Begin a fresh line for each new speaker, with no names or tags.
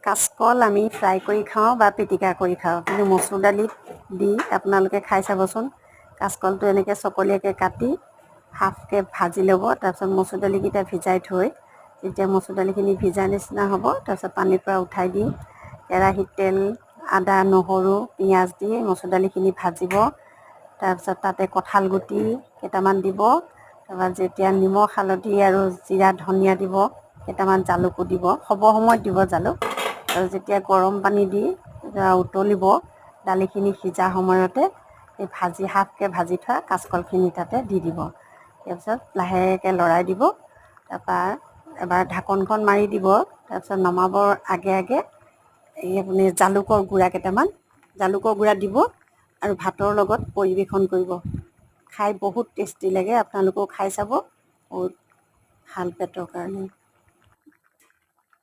কাচকল আমি ফ্ৰাই কৰি খাওঁ বা পিটিকা কৰি খাওঁ, কিন্তু মচুৰ দালিত দি আপোনালোকে খাই চাবচোন। কাচকলটো এনেকৈ চকলীয়াকৈ কাটি হাফকৈ ভাজি ল'ব। তাৰপিছত মচুৰ দালিকেইটা ভিজাই থৈ, যেতিয়া মচুৰ দালিখিনি ভিজা নিচিনা হ'ব, তাৰপিছত পানীৰ পৰা উঠাই দি কেৰাহীত তেল, আদা, নহৰু, পিঁয়াজ দি মচুৰ দালিখিনি ভাজিব। তাৰপিছত তাতে কঁঠাল গুটি কেইটামান দিব। তাৰপৰা যেতিয়া নিমখ, হালধি আৰু জিৰা, ধনিয়া দিব, কেইটামান জালুকো দিব, খাব সময়ত দিব জালুক। আৰু যেতিয়া গৰম পানী দি উতলিব, দালিখিনি সিজা সময়তে এই হাফকৈ ভাজি থোৱা কাচকলখিনি তাতে দি দিব। তাৰপিছত লাহেকৈ লৰাই দিব। তাৰপৰা এবাৰ ঢাকনখন মাৰি দিব। তাৰপিছত নমাবৰ আগে আগে এই আপুনি জালুকৰ গুড়া কেইটামান, জালুকৰ গুড়া দিব আৰু ভাতৰ লগত পৰিৱেশন কৰিব। খাই বহুত টেষ্টি লাগে, আপোনালোকেও খাই চাব, বহুত ভাল পেটৰ কাৰণে।